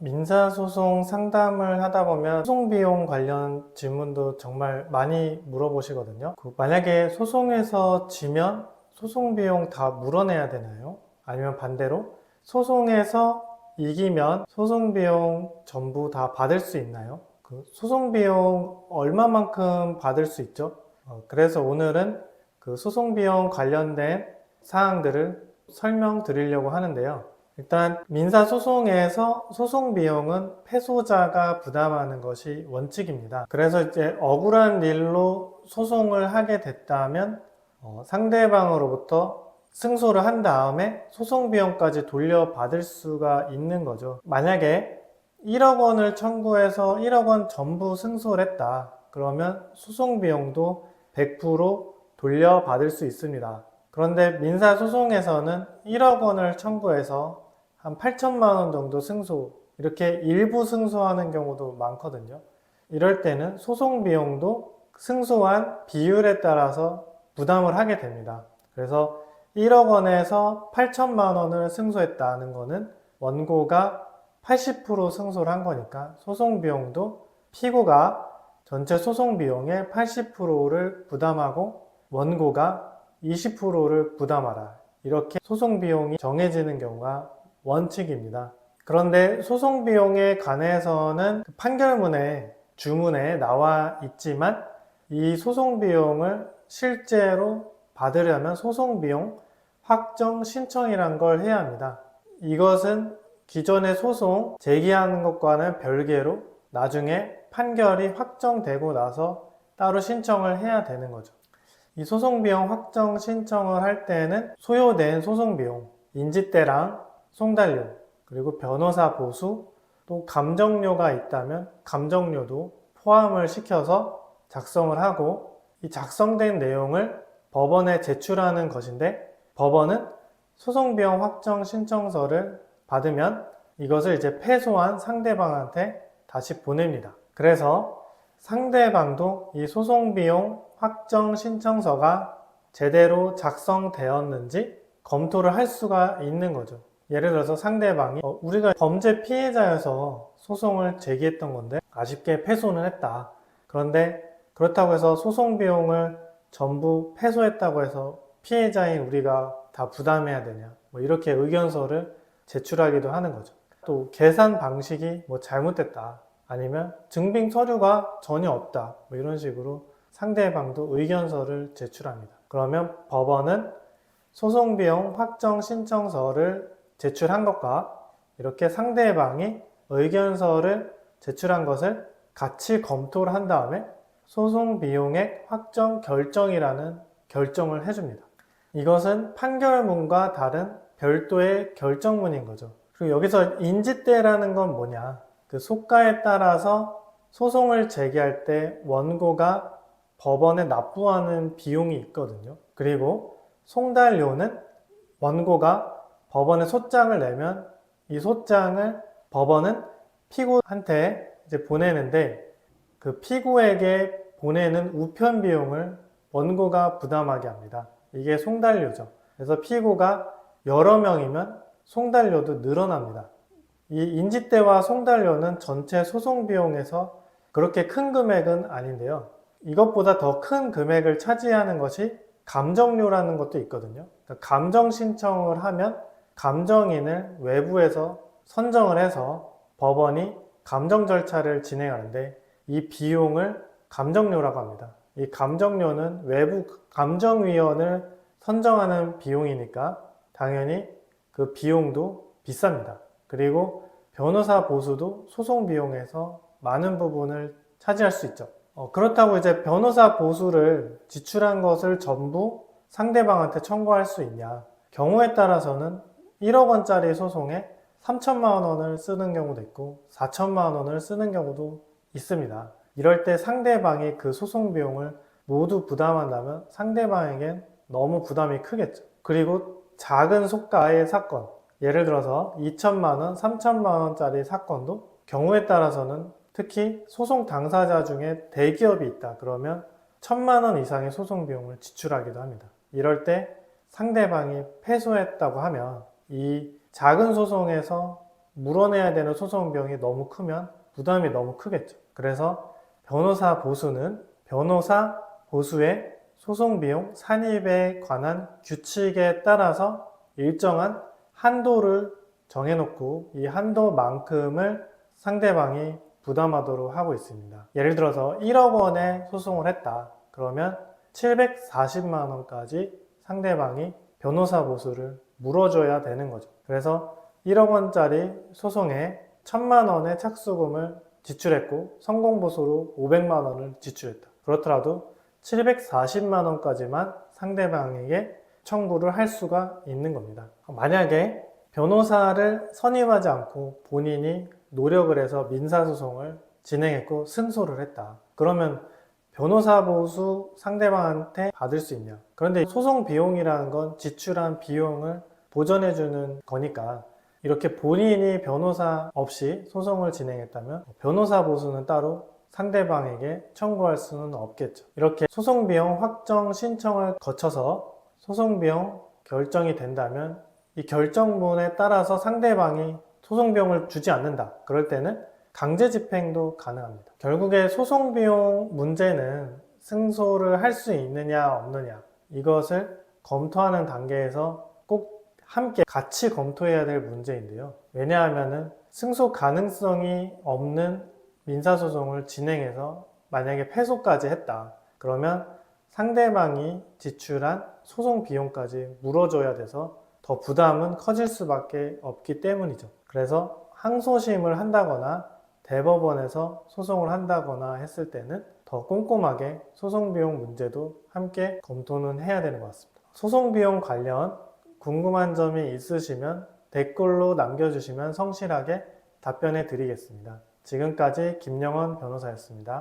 민사소송 상담을 하다 보면 소송비용 관련 질문도 정말 많이 물어보시거든요. 만약에 소송에서 지면 소송비용 다 물어내야 되나요? 아니면 반대로 소송에서 이기면 소송비용 전부 다 받을 수 있나요? 소송비용 얼마만큼 받을 수 있죠? 그래서 오늘은 소송비용 관련된 사항들을 설명드리려고 하는데요. 일단 민사소송에서 소송비용은 패소자가 부담하는 것이 원칙입니다. 그래서 이제 억울한 일로 소송을 하게 됐다면 상대방으로부터 승소를 한 다음에 소송비용까지 돌려받을 수가 있는 거죠. 만약에 1억 원을 청구해서 1억 원 전부 승소를 했다. 그러면 소송비용도 100% 돌려받을 수 있습니다. 그런데 민사소송에서는 1억 원을 청구해서 한 8천만 원 정도 승소, 이렇게 일부 승소하는 경우도 많거든요. 이럴 때는 소송비용도 승소한 비율에 따라서 부담을 하게 됩니다. 그래서 1억 원에서 8천만 원을 승소했다는 거는 원고가 80% 승소를 한 거니까 소송비용도 피고가 전체 소송비용의 80%를 부담하고 원고가 20%를 부담하라. 이렇게 소송비용이 정해지는 경우가 원칙입니다. 그런데 소송비용에 관해서는 판결문에 주문에 나와 있지만 이 소송비용을 실제로 받으려면 소송비용 확정 신청이란 걸 해야 합니다. 이것은 기존의 소송 제기하는 것과는 별개로 나중에 판결이 확정되고 나서 따로 신청을 해야 되는 거죠. 이 소송비용 확정 신청을 할 때는 소요된 소송비용, 인지대랑 송달료, 그리고 변호사 보수, 또 감정료가 있다면 감정료도 포함을 시켜서 작성을 하고 이 작성된 내용을 법원에 제출하는 것인데 법원은 소송비용 확정 신청서를 받으면 이것을 이제 패소한 상대방한테 다시 보냅니다. 그래서 상대방도 이 소송비용 확정 신청서가 제대로 작성되었는지 검토를 할 수가 있는 거죠. 예를 들어서 상대방이 우리가 범죄 피해자여서 소송을 제기했던 건데 아쉽게 패소는 했다. 그런데 그렇다고 해서 소송비용을 전부 패소했다고 해서 피해자인 우리가 다 부담해야 되냐, 이렇게 의견서를 제출하기도 하는 거죠. 또 계산 방식이 잘못됐다, 아니면 증빙 서류가 전혀 없다, 이런 식으로 상대방도 의견서를 제출합니다. 그러면 법원은 소송비용 확정 신청서를 제출한 것과 이렇게 상대방이 의견서를 제출한 것을 같이 검토를 한 다음에 소송비용액 확정 결정이라는 결정을 해줍니다. 이것은 판결문과 다른 별도의 결정문인 거죠. 그리고 여기서 인지대라는 건 뭐냐? 소가에 따라서 소송을 제기할 때 원고가 법원에 납부하는 비용이 있거든요. 그리고 송달료는 원고가 법원에 소장을 내면 이 소장을 법원은 피고한테 이제 보내는데 그 피고에게 보내는 우편 비용을 원고가 부담하게 합니다. 이게 송달료죠. 그래서 피고가 여러 명이면 송달료도 늘어납니다. 이 인지대와 송달료는 전체 소송 비용에서 그렇게 큰 금액은 아닌데요. 이것보다 더 큰 금액을 차지하는 것이 감정료라는 것도 있거든요. 그러니까 감정 신청을 하면 감정인을 외부에서 선정을 해서 법원이 감정 절차를 진행하는데 이 비용을 감정료라고 합니다. 이 감정료는 외부 감정위원을 선정하는 비용이니까 당연히 그 비용도 비쌉니다. 그리고 변호사 보수도 소송 비용에서 많은 부분을 차지할 수 있죠. 그렇다고 이제 변호사 보수를 지출한 것을 전부 상대방한테 청구할 수 있냐? 경우에 따라서는 1억 원짜리 소송에 3천만 원을 쓰는 경우도 있고 4천만 원을 쓰는 경우도 있습니다. 이럴 때 상대방이 그 소송 비용을 모두 부담한다면 상대방에겐 너무 부담이 크겠죠. 그리고 작은 속가의 사건, 예를 들어서 2천만 원, 3천만 원짜리 사건도 경우에 따라서는 특히 소송 당사자 중에 대기업이 있다 그러면 1,000만 원 이상의 소송 비용을 지출하기도 합니다. 이럴 때 상대방이 패소했다고 하면 이 작은 소송에서 물어내야 되는 소송 비용이 너무 크면 부담이 너무 크겠죠. 그래서 변호사 보수는 변호사 보수의 소송 비용 산입에 관한 규칙에 따라서 일정한 한도를 정해놓고 이 한도만큼을 상대방이 부담하도록 하고 있습니다. 예를 들어서 1억 원의 소송을 했다. 그러면 740만 원까지 상대방이 변호사 보수를 물어줘야 되는 거죠. 그래서 1억 원짜리 소송에 1000만 원의 착수금을 지출했고 성공보수로 500만 원을 지출했다. 그렇더라도 740만 원까지만 상대방에게 청구를 할 수가 있는 겁니다. 만약에 변호사를 선임하지 않고 본인이 노력을 해서 민사소송을 진행했고 승소를 했다. 그러면 변호사 보수 상대방한테 받을 수 있냐? 그런데 소송 비용이라는 건 지출한 비용을 보전해주는 거니까 이렇게 본인이 변호사 없이 소송을 진행했다면 변호사 보수는 따로 상대방에게 청구할 수는 없겠죠. 이렇게 소송 비용 확정 신청을 거쳐서 소송 비용 결정이 된다면 이 결정문에 따라서 상대방이 소송 비용을 주지 않는다. 그럴 때는 강제 집행도 가능합니다. 결국에 소송 비용 문제는 승소를 할 수 있느냐 없느냐 이것을 검토하는 단계에서 꼭 함께 같이 검토해야 될 문제인데요. 왜냐하면 승소 가능성이 없는 민사소송을 진행해서 만약에 패소까지 했다. 그러면 상대방이 지출한 소송 비용까지 물어줘야 돼서 더 부담은 커질 수밖에 없기 때문이죠. 그래서 항소심을 한다거나 대법원에서 소송을 한다거나 했을 때는 더 꼼꼼하게 소송 비용 문제도 함께 검토는 해야 되는 것 같습니다. 소송 비용 관련 궁금한 점이 있으시면 댓글로 남겨주시면 성실하게 답변해 드리겠습니다. 지금까지 김영원 변호사였습니다.